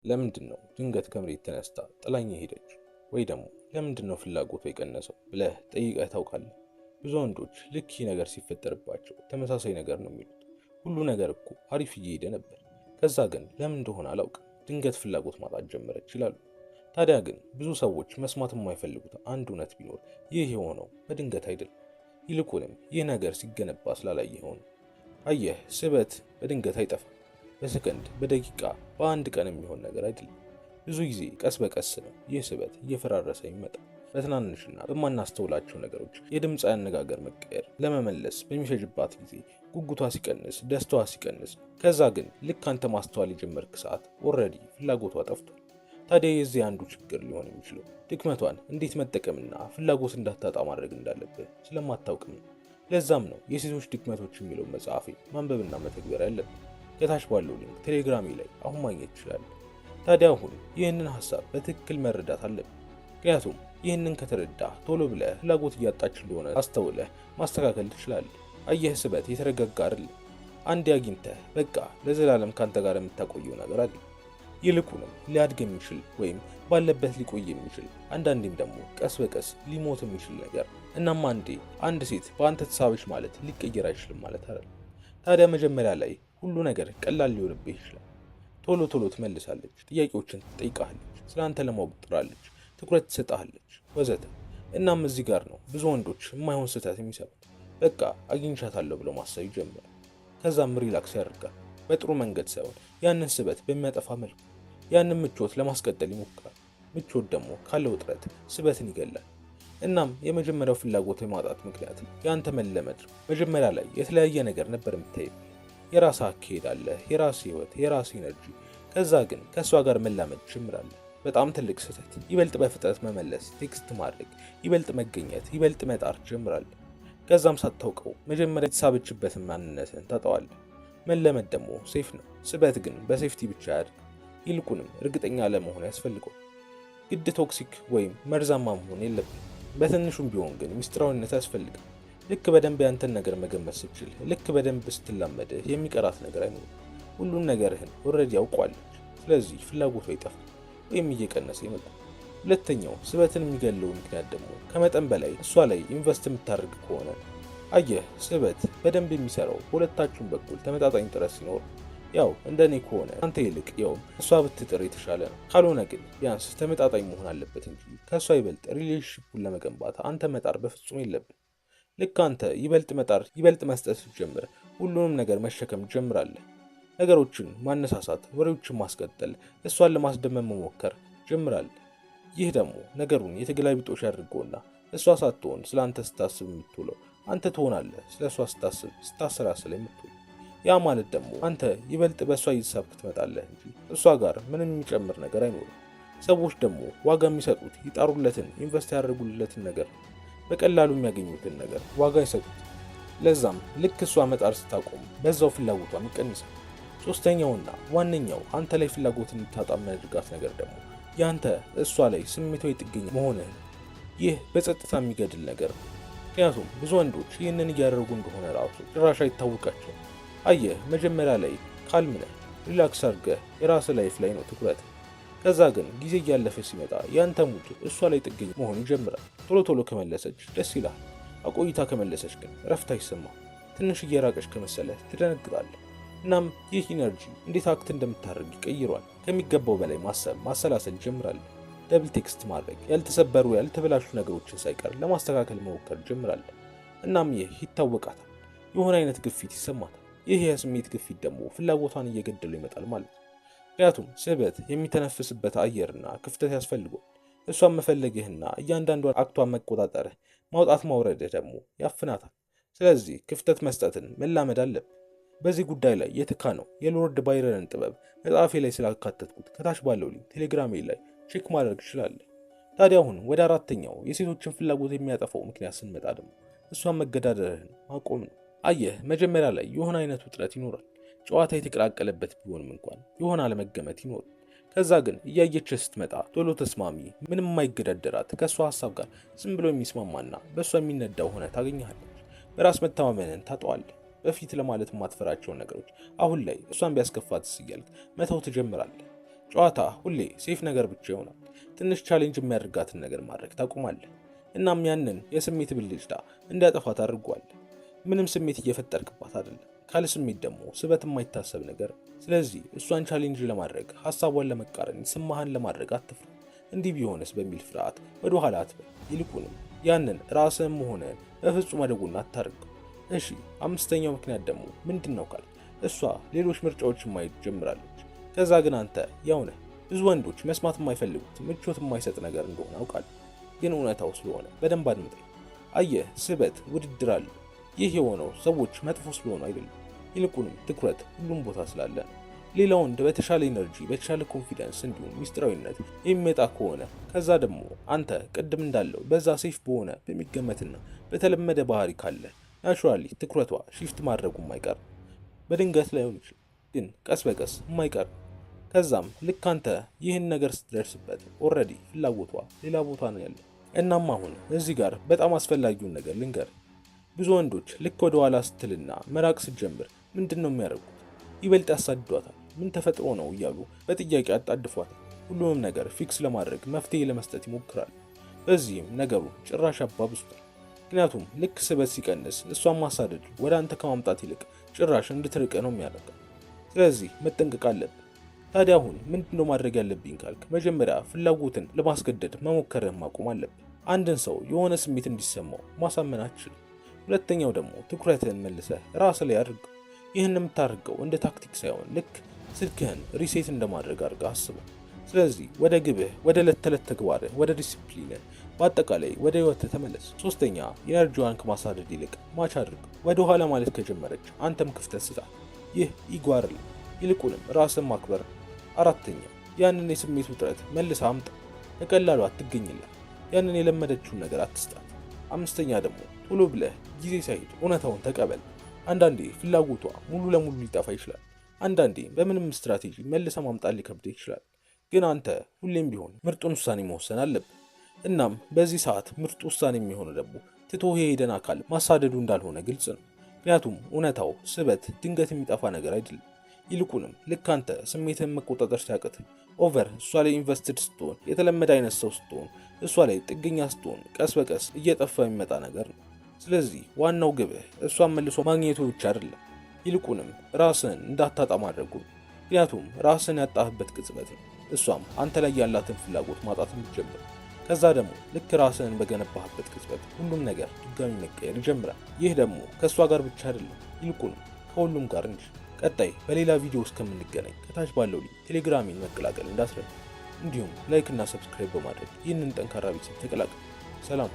ለምንድነው ድንገት ከመሬት ተነስታ ጥላኝ ሄደች? ወይ ደግሞ ለምንድነው ፍላጎቷ የቀነሰው ብለህ ጠይቀህ ታውቃለህ? ብዙ ወንዶች ልክ ይህ ነገር ሲፈጠርባቸው ተመሳሳይ ነገር ነው የሚሉት። ሁሉ ነገር እኮ አሪፍ እየሄደ ነበር፣ ከዛ ግን ለምን እንደሆነ አላውቅም ድንገት ፍላጎት ማጣት ጀመረች ይላሉ። ታዲያ ግን ብዙ ሰዎች መስማት የማይፈልጉት አንድ እውነት ቢኖር ይህ የሆነው በድንገት አይደለም። ይልቁንም ይህ ነገር ሲገነባ ስላላየኸው ነው። አየህ፣ ስበት በድንገት አይጠፋም። በሰከንድ፣ በደቂቃ፣ በአንድ ቀን የሚሆን ነገር አይደለም። ብዙ ጊዜ ቀስ በቀስ ነው ይህ ስበት እየፈራረሰ ይመጣ። በትናንሽና በማናስተውላቸው ነገሮች የድምፅ አነጋገር መቀየር ለመመለስ በሚፈጅባት ጊዜ ጉጉቷ ሲቀንስ፣ ደስታዋ ሲቀንስ፣ ከዛ ግን ልክ አንተ ማስተዋል የጀመርክ ሰዓት ኦልሬዲ ፍላጎቷ ጠፍቷል። ታዲያ የዚህ አንዱ ችግር ሊሆን የሚችለው ድክመቷን እንዴት መጠቀምና ፍላጎት እንዳታጣ ማድረግ እንዳለብህ ስለማታውቅም ነው። ለዛም ነው የሴቶች ድክመቶች የሚለው መጽሐፌ ማንበብና መተግበር ያለብን። ከታች ባለው ሊንክ ቴሌግራሜ ላይ አሁን ማግኘት ትችላለህ። ታዲያ አሁን ይህንን ሐሳብ በትክክል መረዳት አለብን። ምክንያቱም ይህንን ከተረዳ ቶሎ ብለህ ፍላጎት እያጣች እንደሆነ አስተውለህ ማስተካከል ትችላለህ። አየህ፣ ስበት የተረጋጋ አይደለም። አንዴ አግኝተህ በቃ ለዘላለም ካንተ ጋር የምታቆየው ነገር አለ። ይልቁንም ሊያድግ የሚችል ወይም ባለበት ሊቆይ የሚችል አንዳንዴም ደግሞ ቀስ በቀስ ሊሞት የሚችል ነገር። እናም አንድ ሴት በአንተ ተሳበች ማለት ሊቀየር አይችልም ማለት አይደለም። ታዲያ መጀመሪያ ላይ ሁሉ ነገር ቀላል ሊሆንብህ ይችላል። ቶሎ ትመልሳለች፣ ጥያቄዎችን ትጠይቃለች፣ ስለአንተ ለማወቅ ትጥራለች፣ ትኩረት ትሰጣለች ወዘተ። እናም እዚህ ጋር ነው ብዙ ወንዶች የማይሆን ስህተት የሚሰሩት። በቃ አግኝቻታለሁ ብለው ማሰብ ይጀምራል። ከዛም ሪላክስ ያደርጋል፣ በጥሩ መንገድ ሳይሆን ያንን ስበት በሚያጠፋ መልኩ። ያንን ምቾት ለማስቀጠል ይሞክራል። ምቾት ደግሞ ካለው ውጥረት ስበትን ይገላል። እናም የመጀመሪያው ፍላጎት የማጣት ምክንያት ያንተ መለመድ ነው። መጀመሪያ ላይ የተለያየ ነገር ነበር የምታየው። የራስህ አካሄድ አለ፣ የራስህ ህይወት፣ የራስህ ኤነርጂ። ከዛ ግን ከእሷ ጋር መላመድ ጀምራለህ። በጣም ትልቅ ስህተት። ይበልጥ በፍጥነት መመለስ፣ ቴክስት ማድረግ፣ ይበልጥ መገኘት፣ ይበልጥ መጣር ጀምራለህ። ከዛም ሳታውቀው መጀመሪያ የተሳበችበትን ማንነትን ታጠዋለህ። መለመድ ደግሞ ሴፍ ነው። ስበት ግን በሴፍቲ ብቻ ያድግ። ይልቁንም እርግጠኛ ለመሆን ያስፈልገው። ግድ ቶክሲክ ወይም መርዛማ መሆን የለብንም። በትንሹም ቢሆን ግን ሚስጥራዊነት ያስፈልጋል። ልክ በደንብ ያንተን ነገር መገመት ስትችል፣ ልክ በደንብ ስትላመድህ የሚቀራት ነገር አይኖርም። ሁሉም ነገርህን ኦልሬዲ ያውቋለች። ስለዚህ ፍላጎቷ ይጠፋል ወይም እየቀነሰ ይመጣል። ሁለተኛው ስበትን የሚገለው ምክንያት ደግሞ ከመጠን በላይ እሷ ላይ ኢንቨስት የምታደርግ ከሆነ። አየህ፣ ስበት በደንብ የሚሰራው በሁለታችሁም በኩል ተመጣጣኝ ጥረት ሲኖር። ያው እንደኔ ከሆነ አንተ ይልቅ ያው እሷ ብትጥር የተሻለ ነው። ካልሆነ ግን ቢያንስ ተመጣጣኝ መሆን አለበት እንጂ ከእሷ ይበልጥ ሪሌሽንሺፑን ለመገንባት አንተ መጣር በፍጹም የለብን። ልክ አንተ ይበልጥ መጣር፣ ይበልጥ መስጠት ስትጀምር ሁሉንም ነገር መሸከም ጀምራለህ። ነገሮችን ማነሳሳት፣ ወሬዎችን ማስቀጠል፣ እሷን ለማስደመም መሞከር ጀምራለህ። ይህ ደግሞ ነገሩን የተገላቢጦሽ ያድርገውና እሷ ሳትሆን ስለ አንተ ስታስብ የምትውለው አንተ ትሆናለህ ስለ እሷ ስታስብ ስታሰላስል የምትውለው። ያ ማለት ደግሞ አንተ ይበልጥ በእሷ እየተሳብክ ትመጣለህ እንጂ እሷ ጋር ምንም የሚጨምር ነገር አይኖርም። ሰዎች ደግሞ ዋጋ የሚሰጡት ይጣሩለትን፣ ኢንቨስት ያደርጉለትን ነገር፣ በቀላሉ የሚያገኙትን ነገር ዋጋ ይሰጡት። ለዛም ልክ እሷ መጣር ስታቆም በዛው ፍላጎቷን ይቀንሳል። ሶስተኛውና ዋነኛው አንተ ላይ ፍላጎትን እንድታጣ የሚያደርጋት ነገር ደግሞ ያንተ እሷ ላይ ስሜታዊ ጥገኛ መሆንህ። ይህ በጸጥታ የሚገድል ነገር ነው። ምክንያቱም ብዙ ወንዶች ይህንን እያደረጉ እንደሆነ ራሱ ጭራሽ አይታወቃቸው። አየህ፣ መጀመሪያ ላይ ካልም ነህ፣ ሪላክስ አድርገህ የራስህ ላይፍ ላይ ነው ትኩረት። ከዛ ግን ጊዜ እያለፈ ሲመጣ ያንተ ሙድ እሷ ላይ ጥገኛ መሆን ይጀምራል። ቶሎ ከመለሰች ደስ ይላል። አቆይታ ከመለሰች ግን እረፍት አይሰማም። ትንሽ እየራቀች ከመሰለህ ትደነግጣለህ። እናም ይህ ኢነርጂ እንዴት አክት እንደምታደርግ ይቀይሯል። ከሚገባው በላይ ማሰብ፣ ማሰላሰል ጀምራለህ። ደብል ቴክስት ማድረግ፣ ያልተሰበሩ ያልተበላሹ ነገሮችን ሳይቀር ለማስተካከል መሞከር ጀምራለህ። እናም ይህ ይታወቃታል። የሆነ አይነት ግፊት ይሰማታል። ይህ የስሜት ግፊት ደግሞ ፍላጎቷን እየገደለው ይመጣል ማለት ነው። ምክንያቱም ስበት የሚተነፍስበት አየርና ክፍተት ያስፈልገዋል። እሷን መፈለግህና እያንዳንዷን አክቷን መቆጣጠርህ፣ ማውጣት ማውረድህ ደግሞ ያፍናታል። ስለዚህ ክፍተት መስጠትን መላመድ አለብህ። በዚህ ጉዳይ ላይ የተካነው የሎርድ ባይረንን ጥበብ መጽሐፌ ላይ ስላካተትኩት ከታች ባለው ሊንክ ቴሌግራሜ ላይ ቼክ ማድረግ ትችላለህ። ታዲያ አሁን ወደ አራተኛው የሴቶችን ፍላጎት የሚያጠፋው ምክንያት ስንመጣ ደግሞ እሷን መገዳደርህን ማቆም ነው። አየህ፣ መጀመሪያ ላይ የሆነ አይነት ውጥረት ይኖራል። ጨዋታ የተቀላቀለበት ቢሆንም እንኳን የሆነ አለመገመት ይኖራል። ከዛ ግን እያየችህ ስትመጣ ቶሎ ተስማሚ፣ ምንም የማይገዳደራት ከእሷ ሀሳብ ጋር ዝም ብሎ የሚስማማና በእሷ የሚነዳው ሆነ ታገኘሃለች። በራስ መተማመንን ታጠዋለህ። በፊት ለማለት የማትፈራቸውን ነገሮች አሁን ላይ እሷን ቢያስከፋትስ እያልክ መተው ትጀምራለህ። ጨዋታ ሁሌ ሴፍ ነገር ብቻ ይሆናል። ትንሽ ቻሌንጅ የሚያደርጋትን ነገር ማድረግ ታቆማለህ። እናም ያንን የስሜት ብልጭታ እንዲያጠፋ ታደርገዋለህ። ምንም ስሜት እየፈጠርክባት አይደለም። ካለ ስሜት ደግሞ ስበት የማይታሰብ ነገር። ስለዚህ እሷን ቻሌንጅ ለማድረግ ሐሳቧን ለመቃረን ስማህን ለማድረግ አትፍራ። እንዲህ ቢሆንስ በሚል ፍርሃት ወደ ኋላ አትበል። ይልቁንም ያንን ራስህን መሆንህን በፍጹም ወደ ጎን አታርገው። እሺ፣ አምስተኛው ምክንያት ደግሞ ምንድን ነው ካል እሷ ሌሎች ምርጫዎችን ማየት ጀምራለች። ከዛ ግን አንተ ያው ነህ። ብዙ ወንዶች መስማት የማይፈልጉት ምቾት የማይሰጥ ነገር እንደሆነ አውቃለሁ፣ ግን እውነታው ስለሆነ በደንብ አድምጠኝ። አየህ፣ ስበት ውድድር አለ። ይህ የሆነው ሰዎች መጥፎ ስለሆኑ አይደለም፣ ይልቁንም ትኩረት ሁሉም ቦታ ስላለ ነው። ሌላ ወንድ በተሻለ ኤነርጂ፣ በተሻለ ኮንፊደንስ እንዲሁም ሚስጥራዊነት የሚመጣ ከሆነ ከዛ ደግሞ አንተ ቅድም እንዳለው በዛ ሴፍ በሆነ በሚገመትና በተለመደ ባህሪ ካለ ናቹራሊ ትኩረቷ ሺፍት ማድረጉ የማይቀር በድንገት ላይሆን ይችላል፣ ግን ቀስ በቀስ የማይቀር። ከዛም ልክ አንተ ይህን ነገር ስትደርስበት ኦልሬዲ ፍላጎቷ ሌላ ቦታ ነው ያለው። እናም አሁን እዚህ ጋር በጣም አስፈላጊውን ነገር ልንገር። ብዙ ወንዶች ልክ ወደ ኋላ ስትልና መራቅ ስትጀምር ምንድን ነው የሚያደርጉት? ይበልጥ ያሳድዷታል። ምን ተፈጥሮ ነው እያሉ በጥያቄ አጣድፏታል። ሁሉንም ነገር ፊክስ ለማድረግ መፍትሄ ለመስጠት ይሞክራል። በዚህም ነገሩ ጭራሽ አባብሷል። ምክንያቱም ልክ ስበት ሲቀንስ እሷን ማሳደድ ወደ አንተ ከማምጣት ይልቅ ጭራሽ እንድትርቅ ነው የሚያደርገው። ስለዚህ መጠንቀቅ አለብህ። ታዲያ አሁን ምንድነው ማድረግ ያለብኝ ካልክ፣ መጀመሪያ ፍላጎትን ለማስገደድ መሞከርህን ማቆም አለብህ። አንድን ሰው የሆነ ስሜት እንዲሰማው ማሳመን አትችልም። ሁለተኛው ደግሞ ትኩረትህን መልሰህ ራስ ላይ አድርገው። ይህን የምታደርገው እንደ ታክቲክ ሳይሆን ልክ ስልክህን ሪሴት እንደማድረግ አድርገህ አስበው። ስለዚህ ወደ ግብህ፣ ወደ ዕለት ተዕለት ተግባርህ፣ ወደ ዲሲፕሊንህ፣ በአጠቃላይ ወደ ህይወትህ ተመለስ። ሶስተኛ፣ ኢነርጂዋን ከማሳደድ ይልቅ ማች አድርግ። ወደ ኋላ ማለት ከጀመረች አንተም ክፍተት ስጣት። ይህ ኢጎ አይደለም፣ ይልቁንም ራስን ማክበር። አራተኛ፣ ያንን የስሜት ውጥረት መልሰህ አምጣ። በቀላሉ አትገኝላት። ያንን የለመደችውን ነገር አትስጣት። አምስተኛ ደግሞ ቶሎ ብለህ ጊዜ ሳይሄድ እውነታውን ተቀበል። አንዳንዴ ፍላጎቷ ሙሉ ለሙሉ ሊጠፋ ይችላል። አንዳንዴ በምንም ስትራቴጂ መልሰ ማምጣት ሊከብድ ይችላል። ግን አንተ ሁሌም ቢሆን ምርጡን ውሳኔ መወሰን አለብህ። እናም በዚህ ሰዓት ምርጡ ውሳኔ የሚሆነው ደግሞ ትቶህ የሄደን አካል ማሳደዱ እንዳልሆነ ግልጽ ነው። ምክንያቱም እውነታው ስበት ድንገት የሚጠፋ ነገር አይደለም። ይልቁንም ልክ አንተ ስሜትህን መቆጣጠር ሲያቅት ኦቨር እሷ ላይ ኢንቨስትድ ስትሆን፣ የተለመደ አይነት ሰው ስትሆን፣ እሷ ላይ ጥገኛ ስትሆን ቀስ በቀስ እየጠፋ የሚመጣ ነገር ነው። ስለዚህ ዋናው ግብህ እሷን መልሶ ማግኘቱ ብቻ አይደለም፣ ይልቁንም ራስህን እንዳታጣ ማድረጉ። ምክንያቱም ራስህን ያጣህበት ቅጽበት ነው እሷም አንተ ላይ ያላትን ፍላጎት ማጣት የምትጀምር። ከዛ ደግሞ ልክ ራስህን በገነባህበት ቅጽበት ሁሉም ነገር ድጋሚ መቀየር ይጀምራል። ይህ ደግሞ ከእሷ ጋር ብቻ አይደለም፣ ይልቁንም ከሁሉም ጋር እንጂ። ቀጣይ በሌላ ቪዲዮ እስከምንገናኝ ከታች ባለው ሊንክ ቴሌግራሜን መቀላቀል እንዳትረሱ። እንዲሁም ላይክ እና ሰብስክራይብ በማድረግ ይህንን ጠንካራ ቤተሰብ ተቀላቀል። ሰላም።